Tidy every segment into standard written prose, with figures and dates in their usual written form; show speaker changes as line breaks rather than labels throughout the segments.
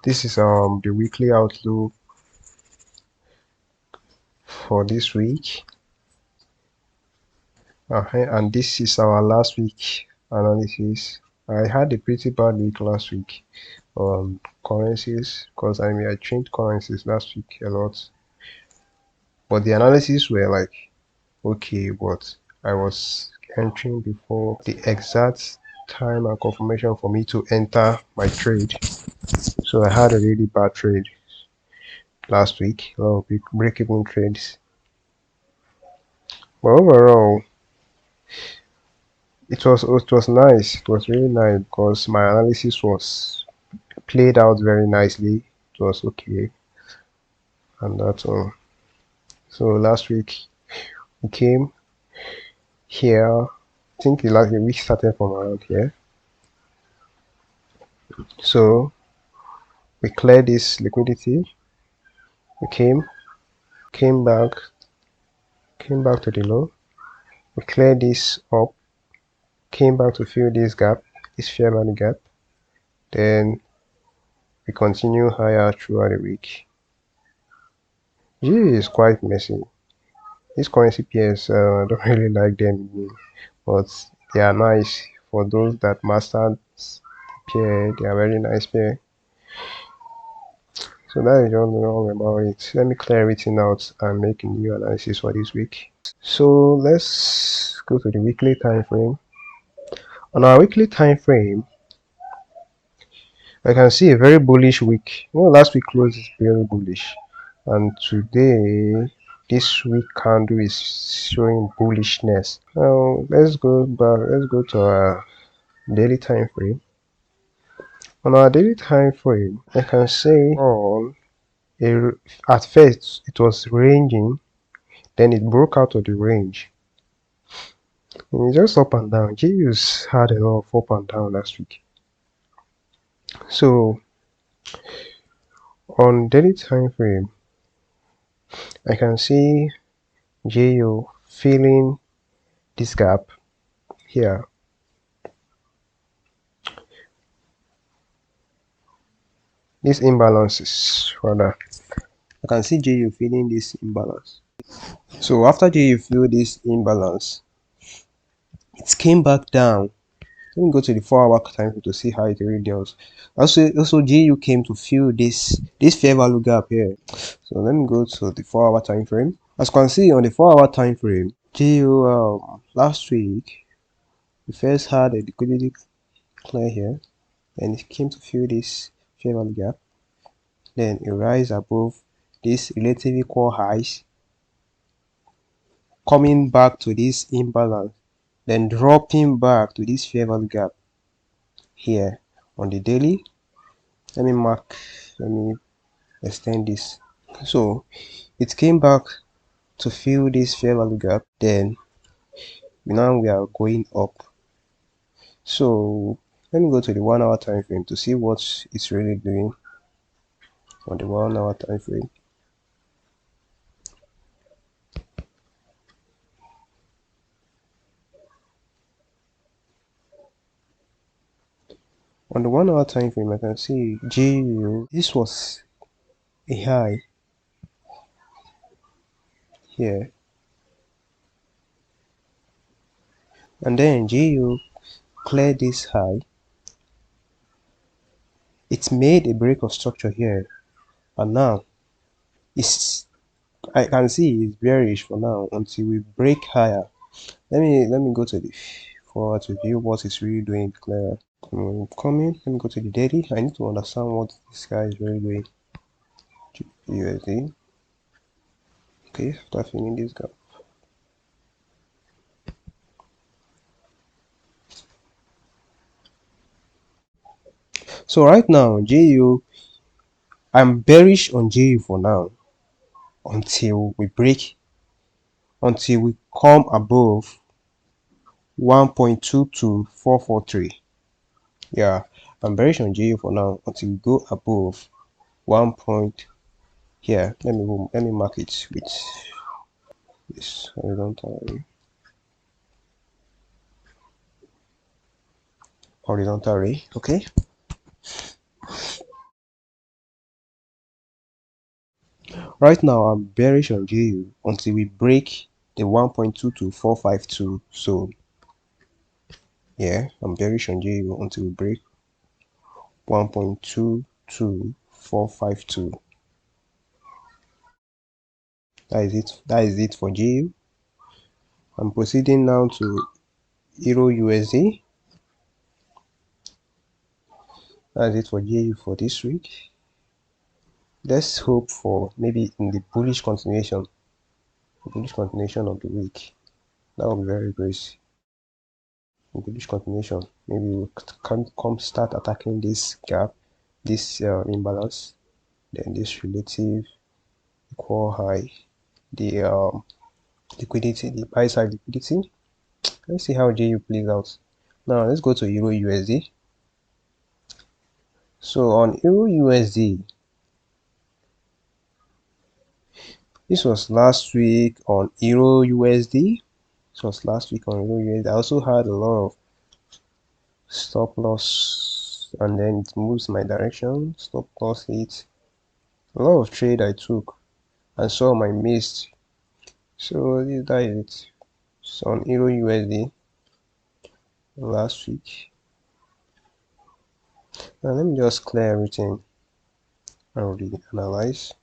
This is the weekly outlook for this week. And this is our last week analysis. I had a pretty bad week last week on currencies because I changed currencies last week a lot, but the analysis were like okay, but I was entering before the exact time and confirmation for me to enter my trade. So I had a really bad trade last week, a lot of big break-even trades. But overall, it was nice. It was really nice because my analysis was played out very nicely. It was okay, and that's all. So last week we came here. I think the last week started from around here. So we cleared this liquidity. We came back to the low. We cleared this up, came back to fill this gap, this fair value gap. Then we continue higher throughout the week. G is quite messy. These currency pairs, I don't really like them, but they are nice for those that mastered pair. They are very nice pair. So that is all about it. Let me clear everything out and make a new analysis for this week. So let's go to the weekly time frame. On our weekly time frame, I can see a very bullish week. Last week closed is very bullish, and today this week candle is showing bullishness. Now let's go back. Let's go to our daily time frame. On our daily time frame, I can say at first it was ranging, then it broke out of the range. Just up and down. GUs had a lot of up and down last week. So on daily time frame, I can see GU filling this gap here. This imbalances rather. I can see GU filling this imbalance. So after GU filled this imbalance, it came back down. Let me go to the 4-hour time frame to see how it really does. Also GU came to fill this fair value gap here. So let me go to the 4-hour time frame. As you can see on the 4-hour time frame, GU last week we first had a liquidity clear here, and it came to fill this fair value gap. Then it rise above this relative equal highs, coming back to this imbalance, then dropping back to this fair value gap here on the daily. Let me extend this. So it came back to fill this fair value gap, then now we are going up. So let me go to the 1-hour time frame to see what it's really doing on the 1-hour time frame. On the 1-hour time frame, I can see GU, this was a high here, and then GU cleared this high. It made a break of structure here, and now I can see it's bearish for now until we break higher. Let me go to the forward to view what it's really doing clearer. Coming, let me go to the daily. I need to understand what this guy is really doing. GBPUSD. Okay, after filling this gap. So right now, GU, I'm bearish on GU for now until we come above 1.22443. Yeah, I'm bearish on GU for now until we go above 1 point here. Let me mark it with this horizontal ray. Okay. Right now I'm bearish on GU until we break the 1.22452. So yeah, I'm bearish on GU until we break 1.22452. That is it for GU. I'm proceeding now to EURUSD. That's it for GU for this week. Let's hope for maybe in the bullish continuation of the week. That would be very great. Bullish continuation. Maybe we can come start attacking this gap, this imbalance, then this relative equal high, the liquidity, the buy side liquidity. Let's see how JU plays out. Now let's go to EURUSD. So on EURUSD, this was last week on EURUSD. This was last week on EURUSD. I also had a lot of stop loss, and then it moves my direction. Stop loss hit. A lot of trade I took and saw my missed. So that is it. So on EURUSD last week. Now let me just clear everything I already analyzed.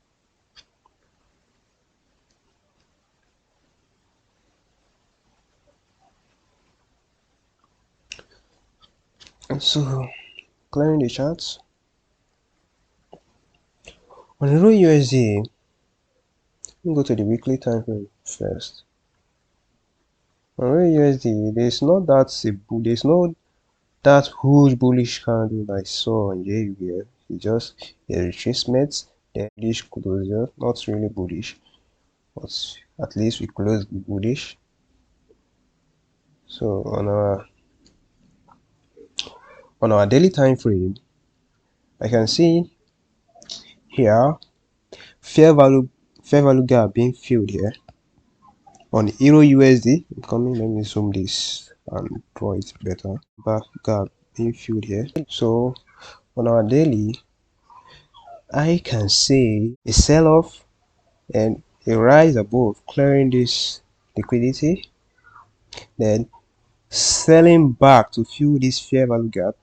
So clearing the charts. On EURUSD, let me go to the weekly time frame first. On EURUSD, there's not that huge bullish candle I saw on JU here. It's just a retracement, then bullish closure, not really bullish, but at least we closed bullish. So on our daily time frame, I can see here fair value gap being filled here on EURUSD. Coming, let me zoom this and draw it better. Back gap being filled here. So on our daily, I can see a sell-off and a rise above, clearing this liquidity, then selling back to fill this fair value gap,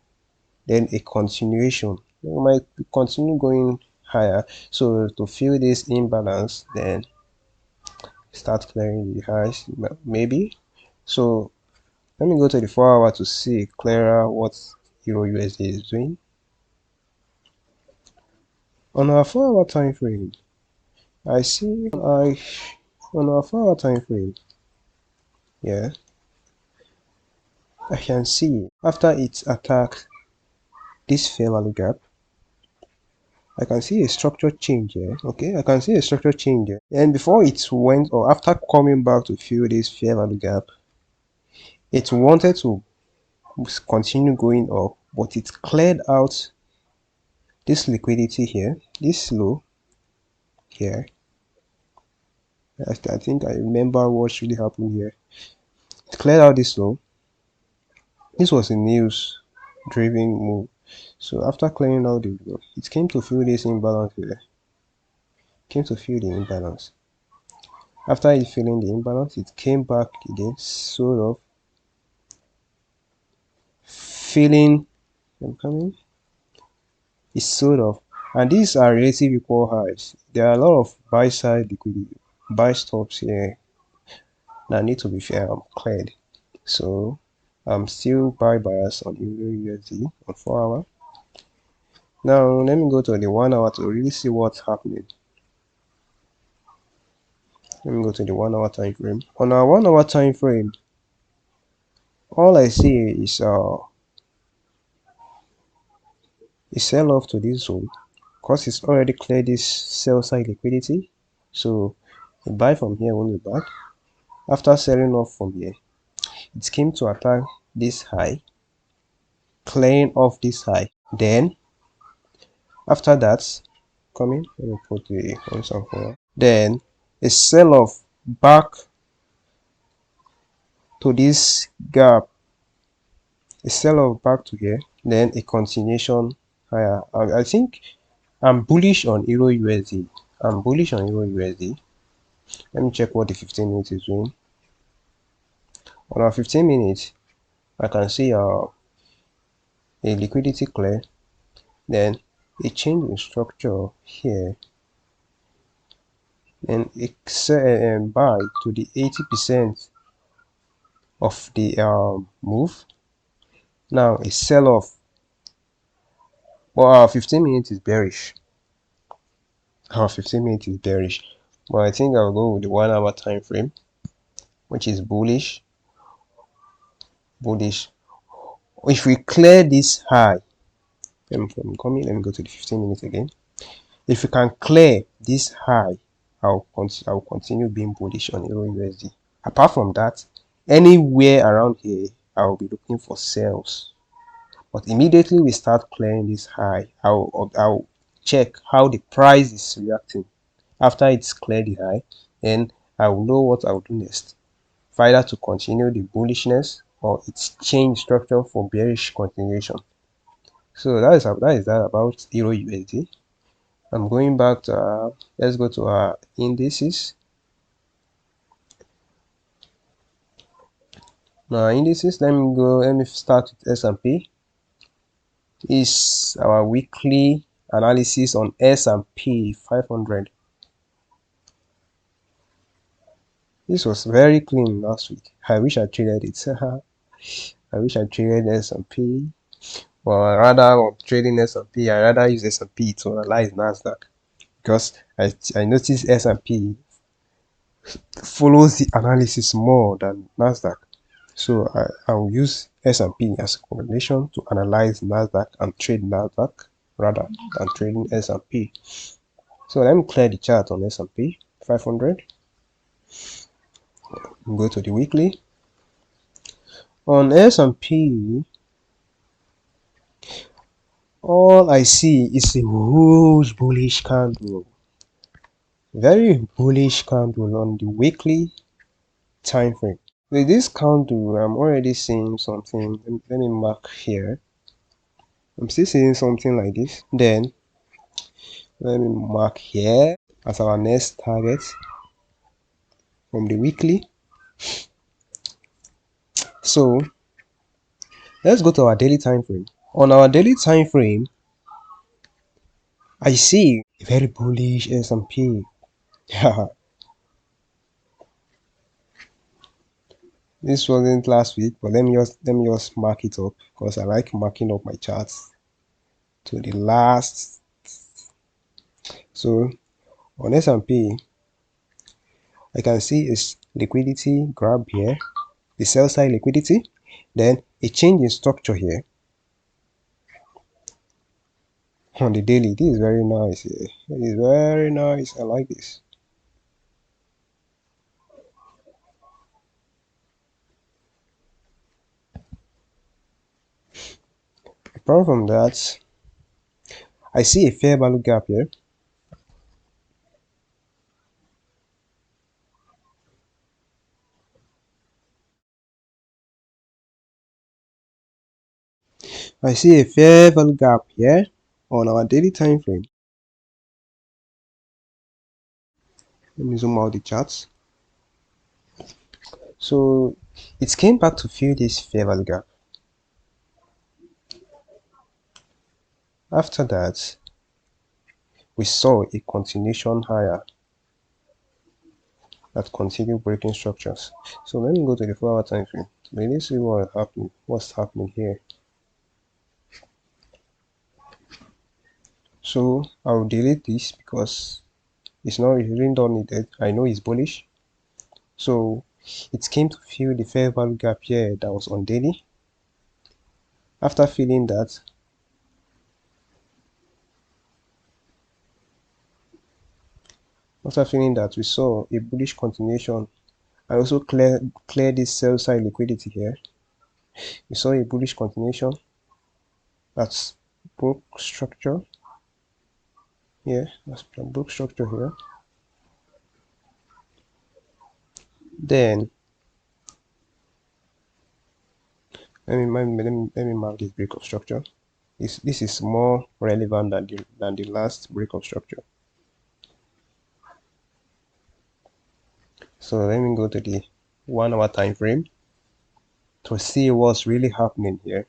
then a continuation. We might continue going higher, so to fill this imbalance, then start clearing the highs maybe. So let me go to the 4-hour to see clearer what EURUSD is doing. On our 4-hour time frame, I see on our 4-hour time frame, yeah, I can see after it attacked this fair value gap, I can see a structure change here. Okay, I can see a structure change here. And before it went, or after coming back to fill this fair value gap, it wanted to continue going up, but it cleared out this liquidity here, this low here. I think I remember what really happened here. It cleared out this low. This was a news driven move. So after clearing out the low, it came to fill this imbalance here. Came to fill the imbalance. After it filling the imbalance, it came back again, sort of filling. I'm coming. It's sort of, and these are relative equal highs. There are a lot of buy side liquidity, buy stops here that need to be cleared. So I'm still buy bias on EURUSD on 4-hour. Now let me go to the 1-hour to really see what's happening. Let me go to the 1-hour time frame. On our 1-hour time frame, all I see is a sell off to this zone because it's already cleared this sell side liquidity. So a buy from here won't be bad. After selling off from here, it came to attack this high, clearing off this high. Then after that, coming, let me put the constant for. Then a sell off back to this gap, a sell off back to here, then a continuation higher. I think I'm bullish on EURUSD. I'm bullish on EURUSD. Let me check what the 15 minutes is doing. On our 15 minutes, I can see a liquidity clear, then a change in structure here, and a buy to the 80% of the move. Now a sell off. But our 15 minutes is bearish. Our 15 minutes is bearish. But I think I'll go with the 1 hour time frame, which is bullish. Bullish. If we clear this high, let me go to the 15 minutes again. If we can clear this high, I'll continue being bullish on EURUSD. Apart from that, anywhere around here, I'll be looking for sales. But immediately we start clearing this high, I'll check how the price is reacting. After it's cleared the high, then I will know what I will do next. Either to continue the bullishness or its change structure for bearish continuation. So that is that about EURUSD. I'm going back to let's go to our indices. Now indices, let me start with S&P. Is our weekly analysis on S&P 500. This was very clean last week. I wish I traded it. I wish I traded S&P. Well, rather of trading S&P, I rather use S&P to analyze NASDAQ, because I noticed S&P follows the analysis more than NASDAQ. So I will use S&P as a combination to analyze NASDAQ and trade NASDAQ rather than trading S&P. So let me clear the chart on S&P 500. Go to the weekly. On S&P, all I see is a huge bullish candle. Very bullish candle on the weekly time frame. With this candle, I'm already seeing something. Let me mark here. I'm still seeing something like this. Then let me mark here as our next target from the weekly. So let's go to our daily time frame. On our daily time frame, I see a very bullish S&P. This wasn't last week, but let me just mark it up, because I like marking up my charts to the last. So on S&P, I can see its liquidity grab here, the sell side liquidity, then a change in structure here on the daily. This is very nice here. It is very nice. I like this. Apart from that, I see a fair value gap here. I see a fair value gap here on our daily time frame. Let me zoom out the charts. So it came back to fill this fair value gap. After that, we saw a continuation higher that continued breaking structures. So let me go to the 4-hour time frame. Let me see what's happening here. So I'll delete this because it's really not needed. I know it's bullish. So it came to fill the fair value gap here that was on daily. After filling that, we saw a bullish continuation. I also cleared this sell side liquidity here. We saw a bullish continuation that's broke structure. Yeah, that's broke structure here. Then let me mark this break of structure. This is more relevant than the last break of structure. So let me go to the 1 hour time frame to see what's really happening here.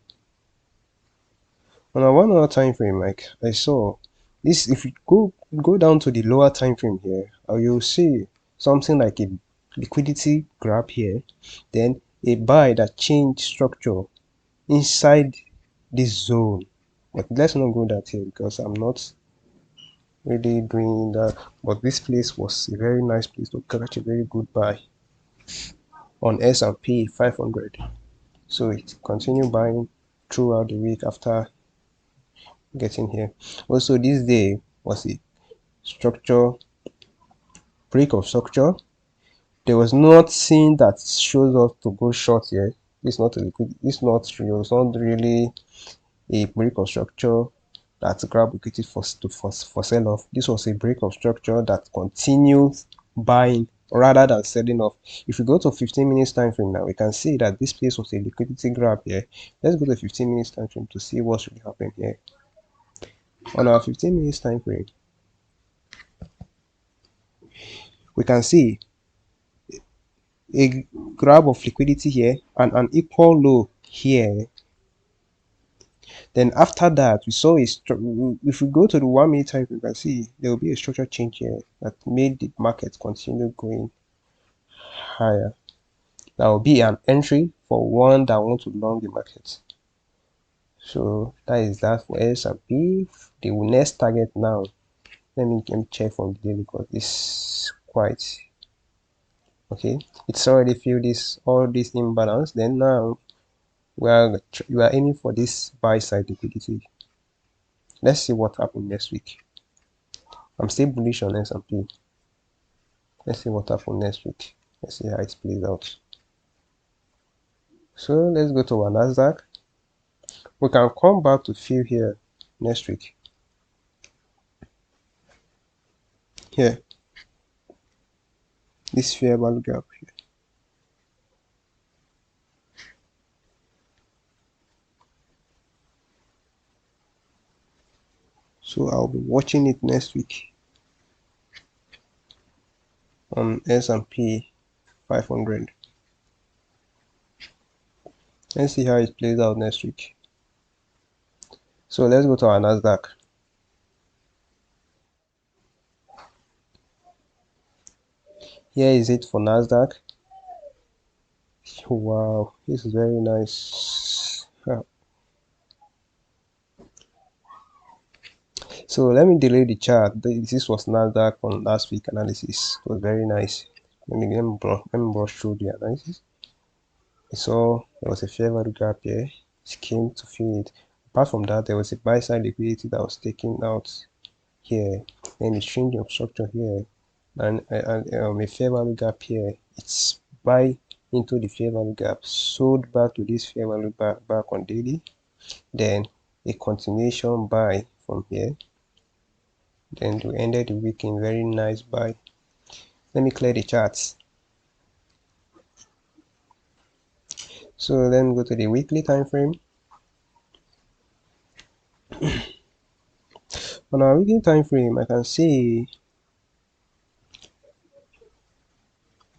On a 1 hour time frame, like I saw this, if you go down to the lower time frame here, you'll see something like a liquidity grab here, then a buy that changed structure inside this zone. But let's not go that here because I'm not really doing that. But this place was a very nice place to catch a very good buy on S&P 500. So it continued buying throughout the week after getting here. Also, this day was a structure break of structure. There was nothing that shows us to go short here. It's not a liquid, it's not real, it's not really a break of structure that grab liquidity for sell off. This was a break of structure that continues buying rather than selling off. If we go to 15 minutes time frame now, we can see that this place was a liquidity grab here. Let's go to 15 minutes time frame to see what's really happening here. On our 15 minutes time frame, we can see a grab of liquidity here and an equal low here. Then after that, we saw if we go to the 1 minute time, you can see there will be a structure change here that made the market continue going higher. That will be an entry for one that wants to long the market. So that is that for S&P. The next target now, let me check from the daily because it's quite okay. It's already filled all this imbalance. Then now we are aiming for this buy side liquidity. Let's see what happens next week. I'm still bullish on S&P. Let's see what happens next week. Let's see how it plays out. So let's go to our NASDAQ. We can come back to fill here next week. Here, this fair value gap here. So I'll be watching it next week on S&P 500. Let's see how it plays out next week. So let's go to our NASDAQ. Here is it for NASDAQ. Wow, this is very nice. So let me delay the chart. This was NASDAQ on last week analysis. It was very nice. Let me brush through the analysis. So there was a fair value gap here. It came to fill it. Apart from that, there was a buy side liquidity that was taken out here. Then the change of structure here, and a fair value gap here. It's buy into the fair value gap, sold back to this fair value back on daily. Then a continuation buy from here. Then to end the week in very nice buy. Let me clear the charts. So then go to the weekly time frame. On our weekly time frame, I can see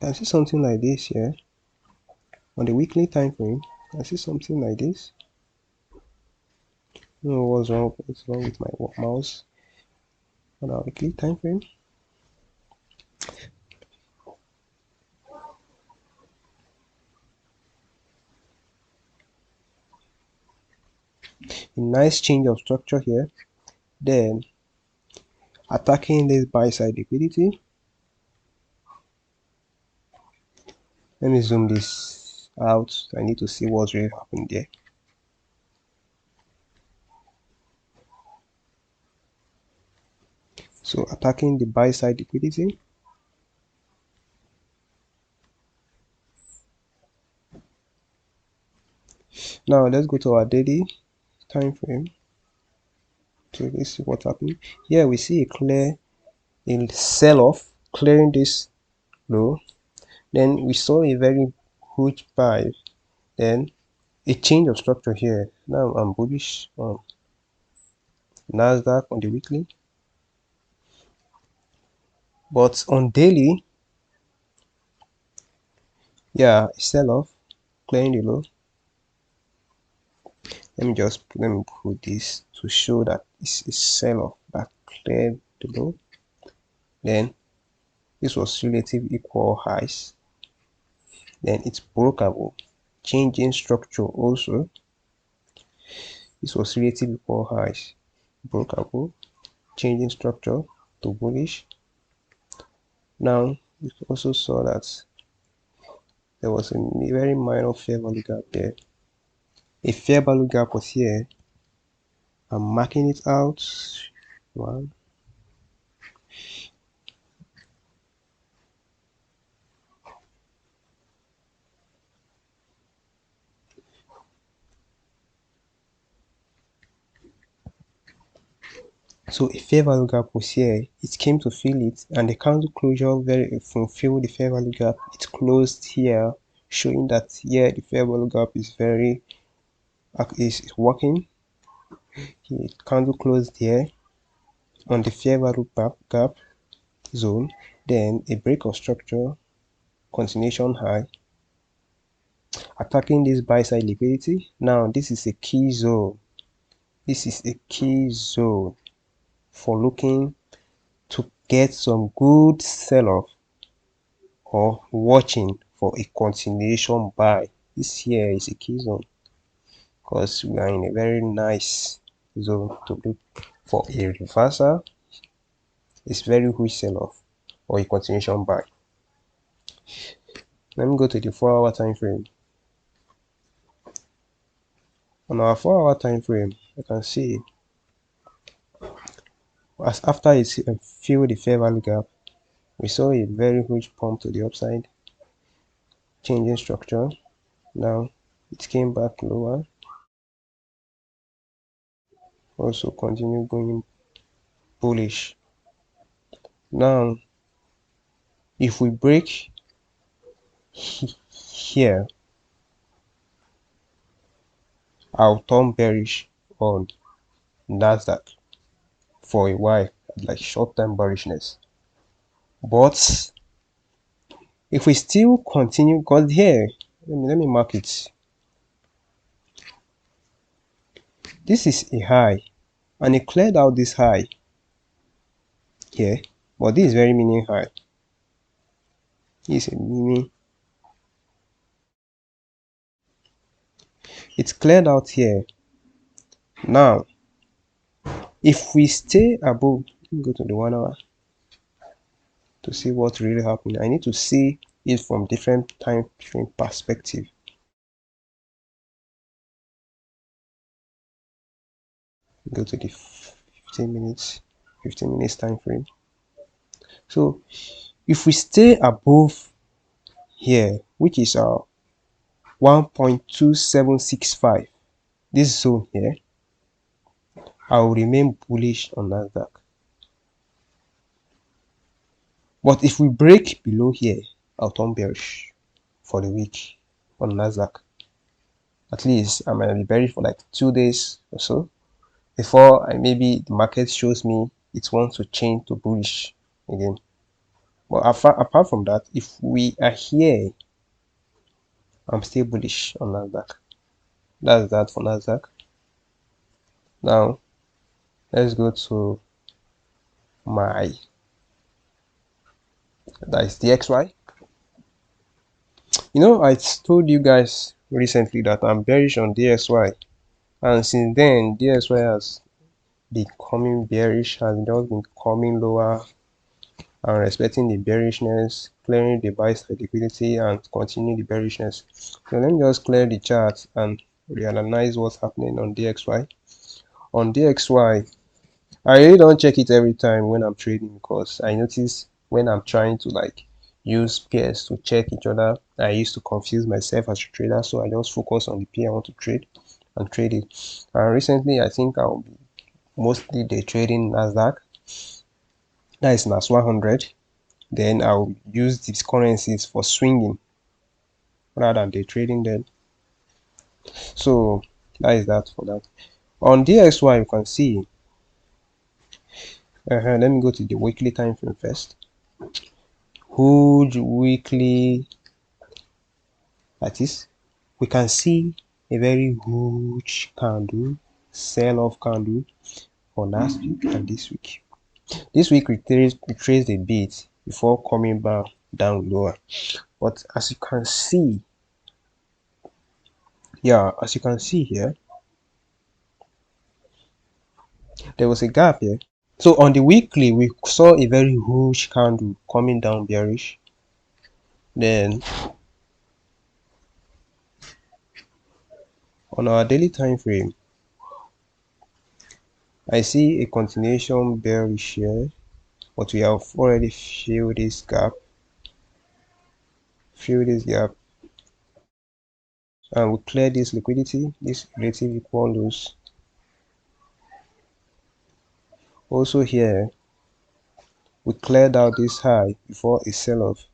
something like this here. On the weekly time frame, I see something like this. No, what's wrong with my mouse? On our weekly time frame, a nice change of structure here. Then attacking this buy side liquidity. Let me zoom this out. I need to see what's really happened there. So attacking the buy side liquidity. Now let's go to our daily time frame. So let's see what happened. Here we see a clear sell-off, clearing this low. Then we saw a very huge buy. Then a change of structure here. Now I'm bullish on NASDAQ on the weekly. But on daily, Yeah, sell off, clearing the low. Let me put this to show that it's a sell off that cleared the low. Then this was relative equal highs. Then it's broke above, changing structure also. This was relative equal highs, broke above, changing structure to bullish. Now we also saw that there was a very minor fair value gap there. A fair value gap was here. I'm marking it out. One. So a fair value gap was here. It came to fill it, and the candle closure very fulfilled the fair value gap. It closed here, showing that here the fair value gap is very is working. The candle closed here on the fair value gap zone. Then a break of structure, continuation high, attacking this buy side liquidity. Now this is a key zone. This is a key zone for looking to get some good sell-off or watching for a continuation buy. This here is a key zone because we are in a very nice zone to look for a reversal. It's very huge sell-off or a continuation buy. Let me go to the 4-hour time frame. On our 4-hour time frame, you can see as after it filled the fair value gap, we saw a very huge pump to the upside, changing structure. Now it came back lower, also continue going bullish. Now if we break here, I'll turn bearish on NASDAQ for a while, like short-term bearishness. But if we still continue, because here, let me mark it. This is a high, and it cleared out this high here, but this is very mini high. This is a mini. It's cleared out here. Now, if we stay above, let me go to the 1 hour to see what's really happening. I need to see it from different time frame perspective. Go to the 15 minutes time frame. So if we stay above here, which is our 1.2765, this zone here, I will remain bullish on NASDAQ. But if we break below here, I'll turn bearish for the week on NASDAQ. At least I might be bearish for like 2 days or so before maybe the market shows me it wants to change to bullish again. But apart from that, if we are here, I'm still bullish on NASDAQ. That's that for NASDAQ. Now let's go to my that's DXY. You know, I told you guys recently that I'm bearish on DXY, and since then DXY has been coming bearish, has just been coming lower and respecting the bearishness, clearing the buy side liquidity and continuing the bearishness. So let me just clear the chart and reanalyze what's happening on DXY. On DXY, I really don't check it every time when I'm trading, because I notice when I'm trying to like use pairs to check each other, I used to confuse myself as a trader, so I just focus on the pair I want to trade and trade it. And recently I think I'll be mostly day trading NASDAQ, that is NAS100. Then I'll use these currencies for swinging rather than day trading them. So that is that for that. On DXY, you can see let me go to the weekly time frame first. Huge weekly That is, we can see a very huge candle, sell-off candle for last week and this week. This week retraced a bit before coming back down lower. But as you can see, as you can see here, there was a gap here. So on the weekly, we saw a very huge candle coming down bearish. Then on our daily time frame, I see a continuation bearish here, but we have already filled this gap, and we clear this liquidity, this relative equal lows. Also here, we cleared out this high before a sell-off.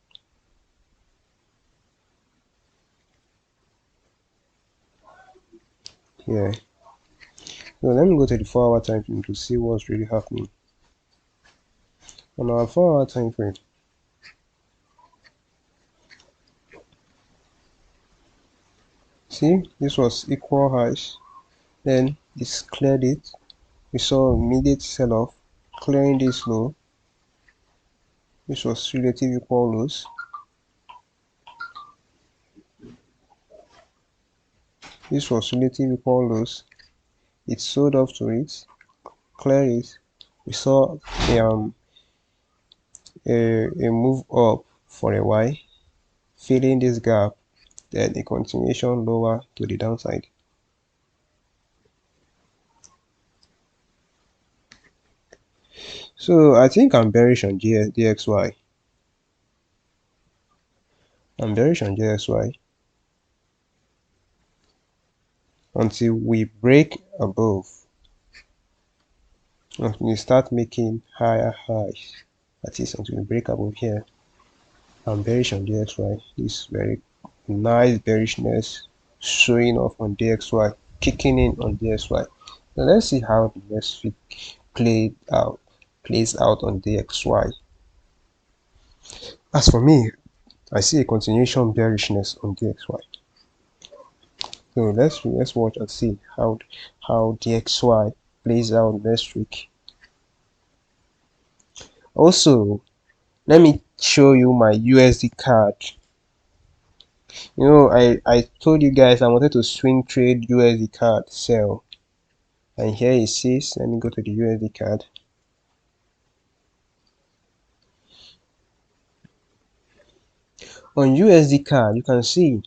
Here. So let me go to the 4-hour time frame to see what's really happening. On our 4-hour time frame, see, this was equal highs, then it's cleared it. We saw immediate sell-off, clearing this low. This was relative equal lows. This was relative equal lows. It sold off to it, clear it. We saw a move up for a while, filling this gap, then a continuation lower to the downside. So I think I'm bearish on DXY. I'm bearish on DXY until we break above, until we start making higher highs. That is, until we break above here. I'm bearish on DXY. This very nice bearishness showing off on DXY, kicking in on DXY. Now let's see how the next week plays out on DXY. As for me, I see a continuation bearishness on DXY. So let's watch and see how DXY plays out next week. Also, let me show you my USD card. You know, I told you guys I wanted to swing trade USD card sell, and here it says, let me go to the USD card. On USD card, you can see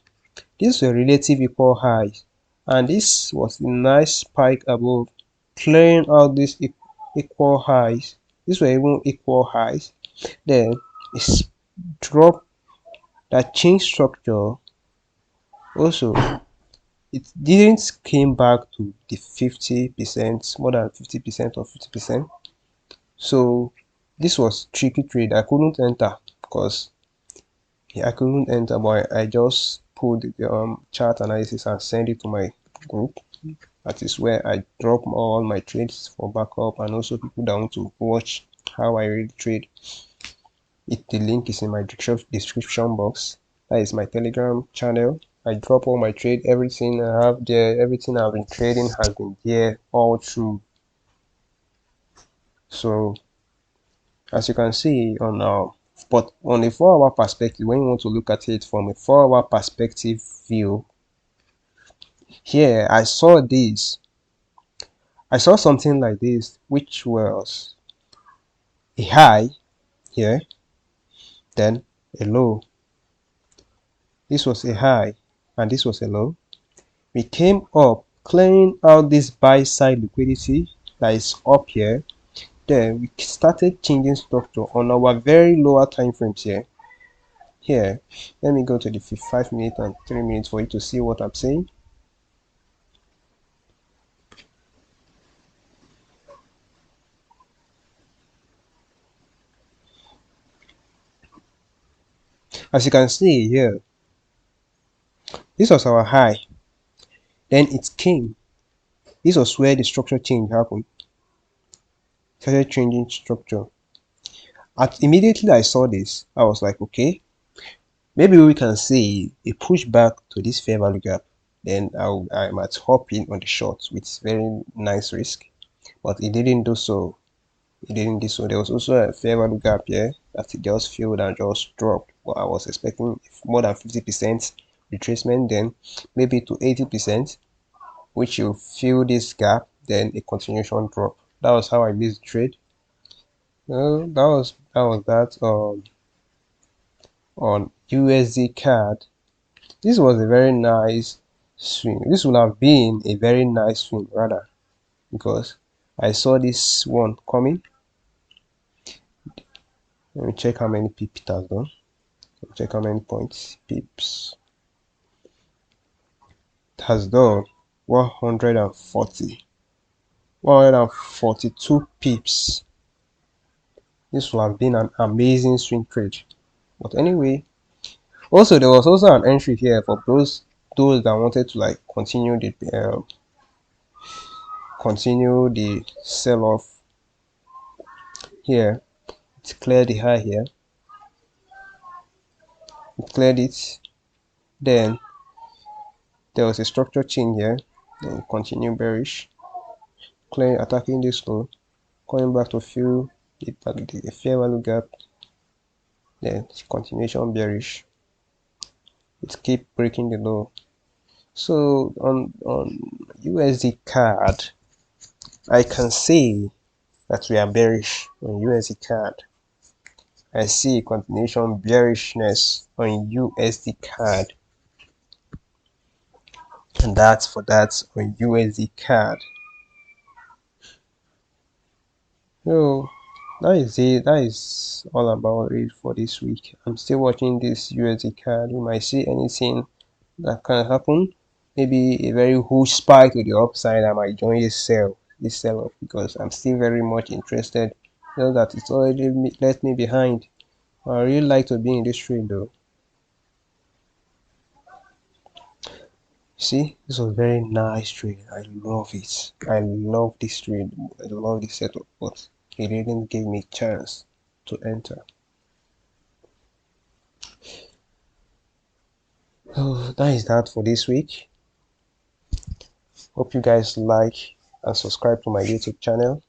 these were relative equal highs, and this was a nice spike above, clearing out these equal highs. These were even equal highs. Then it's drop that changed structure. Also, it didn't came back to the 50%, more than 50% or 50%. So this was tricky trade. I couldn't enter because I couldn't enter, but I just pulled the chart analysis and send it to my group. That is where I drop all my trades for backup, and also people that want to watch how I really trade. The link is in my description box. That is my Telegram channel. I drop all my trade, everything I have there, everything I've been trading has been there all through. So as you can see on but on a 4-hour perspective, when you want to look at it from a 4-hour perspective view, here I saw something like this, which was a high here, then a low. This was a high and this was a low. We came up, clearing out this buy side liquidity that is up here. Then we started changing structure on our very lower time frames here. Let me go to the 5 minutes and 3 minutes for you to see what I'm saying. As you can see here, this was our high, then it came. This was where the structure change happened. Started changing structure. Immediately I saw this, I was like, okay, maybe we can see a pushback to this fair value gap, then I might hop in on the short with very nice risk, but it didn't do so. It didn't do so. There was also a fair value gap here that it just filled and just dropped, but I was expecting more than 50% retracement, then maybe to 80%, which will fill this gap, then a continuation drop. That was how I missed the trade. That on USD card. This was a very nice swing. This would have been a very nice swing rather, because I saw this one coming. Let me check how many pips it has done. Check how many points, pips. It has done 142 pips. This would have been an amazing swing trade. But anyway, also there was also an entry here for those that wanted to like continue the sell-off here. It cleared the high here. It cleared it. Then there was a structure change here. Then continue bearish. Attacking this low. Coming back to fill the fair value gap. Then continuation bearish. It keep breaking the low. So on USD card, I can say that we are bearish on USD card. I see continuation bearishness on USD card, and that's for that on USD card. So that is it. That is all about it for this week. I'm still watching this USD card. We might see anything that can happen. Maybe a very huge spike to the upside. I might join this sell off, because I'm still very much interested. You know that it's already left me behind. I really like to be in this trade though. See, this was a very nice trade. I love it. I love this trade. I love this setup, but it didn't give me a chance to enter. So that is that for this week. Hope you guys like and subscribe to my YouTube channel.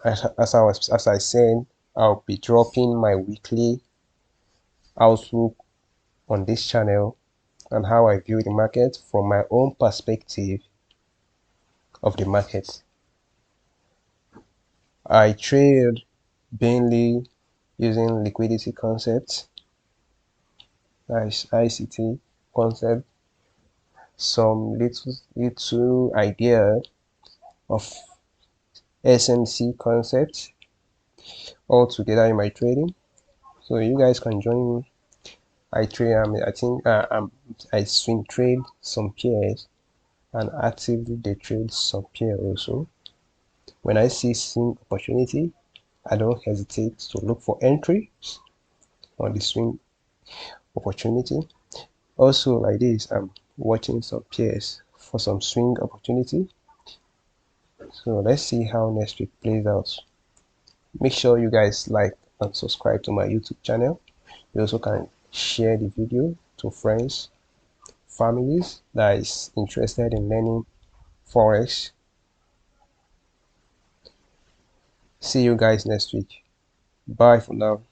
As I said, I'll be dropping my weekly outlook on this channel and how I view the market from my own perspective of the market. I trade mainly using liquidity concepts, nice ICT concept, some little idea of SMC concept all together in my trading. So you guys can join me. I swing trade some pairs and actively day trade some pair also. When I see swing opportunity, I don't hesitate to look for entry on the swing opportunity. Also like this, I'm watching some pairs for some swing opportunity. So let's see how next week plays out. Make sure you guys like and subscribe to my YouTube channel. You also can share the video to friends, families that is interested in learning Forex. See you guys next week. Bye for now.